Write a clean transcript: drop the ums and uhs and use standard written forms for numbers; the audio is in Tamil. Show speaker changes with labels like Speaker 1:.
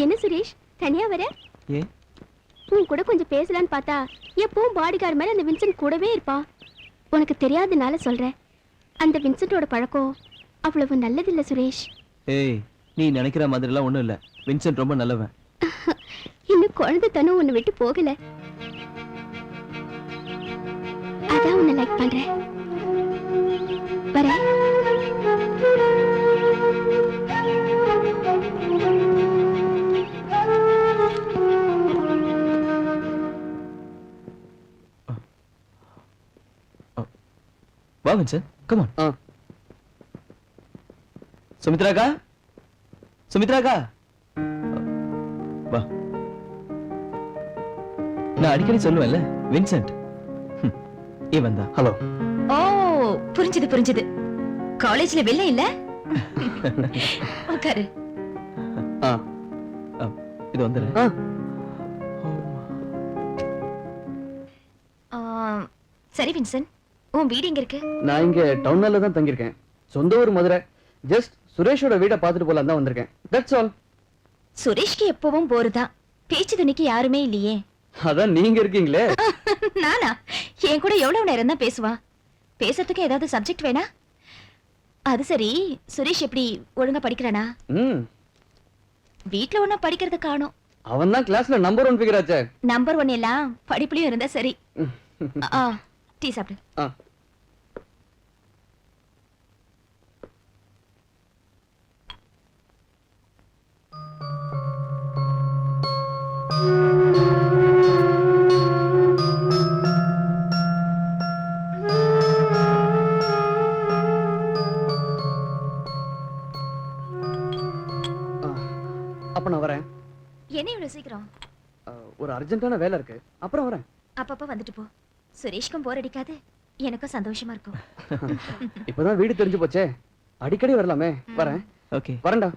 Speaker 1: என்ன சுரேஷ் தனியா வர?
Speaker 2: ஏன்?
Speaker 1: உன் கூட கொஞ்சம் பேசலான்னு பார்த்தா எப்பவும் பாடிகார்டு மாதிரி அந்த வின்சென்ட் கூடவே இருப்பா. உனக்கு தெரியாதனால சொல்றேன், அந்த வின்சென்ட்டோட பழக்கம் அவ்வளவு நல்லதில்ல சுரேஷ்.
Speaker 2: ஏய், நீ நினைக்கிற மாதிரிலாம் ஒண்ணும் இல்ல. வின்சென்ட் ரொம்ப நல்லவன்.
Speaker 1: இன்னும் குழந்தை தனம் உன்னை விட்டு போகல. அதான் உன்னை லைக் பண்றேன். வரேன்.
Speaker 2: வா வின்சென்ட், கம் ஆன். சுமித்ராக்கா, சுமித்ராக்கா, வா. நான் அடிக்கடி சொல்லுவேன்ல, வின்சென்ட். இவன் தான். ஹலோ.
Speaker 3: ஓ, புரிஞ்சது புரிஞ்சது. காலேஜ்ல வெள்ள இல்ல? உட்காரு.
Speaker 2: இது வந்துரு.
Speaker 3: சரி வின்சென்ட், உன் வீடு எங்க இருக்கு?
Speaker 4: நான் இங்க டவுன்ல தான் தங்கி இருக்கேன். சொந்த ஊர் மதுரை. ஜஸ்ட் சுரேஷோட வீட பாத்துட்டு போலாம் தான் வந்திருக்கேன். That's all.
Speaker 3: சுரேஷ்க்கு எப்பவும் போர் தான். பேச்சு துணிக்கு யாருமே இல்லையே.
Speaker 4: அதான் நீங்க இருக்கீங்களே.
Speaker 3: நானா? என் கூட எவ்வளவு நேரம் தான் பேசுவா? பேசுறதுக்கு ஏதாவது சப்ஜெக்ட் வேணா? அது சரி, சுரேஷ் எப்படி ஒழுங்கா படிக்கிறானா? வீட்ல ஒன்னும் படிக்கிறது காணோம்.
Speaker 4: அவன் தான் கிளாஸ்ல நம்பர் 1 ஃபிகர் ஆச்சே.
Speaker 3: நம்பர் 1 எல்லாம் படிப்புலயும் இருந்தா சரி. டீ சாப்பிடு.
Speaker 4: அப்ப நான் வரேன்.
Speaker 3: என்ன இவ்வளவு சீக்கிரம்?
Speaker 4: ஒரு அர்ஜென்ட்டான வேலை இருக்கு, அப்புறம் வரேன்.
Speaker 3: அப்பப்ப வந்துட்டு போ. சுரேஷ்க்கும் போர் அடிக்காது, எனக்கும் சந்தோஷமா இருக்கும்.
Speaker 4: இப்பதான் வீடு தெரிஞ்சு போச்சே, அடிக்கடி வரலாமே. வரேன்.
Speaker 2: ஓகே,
Speaker 4: வரேன்டா.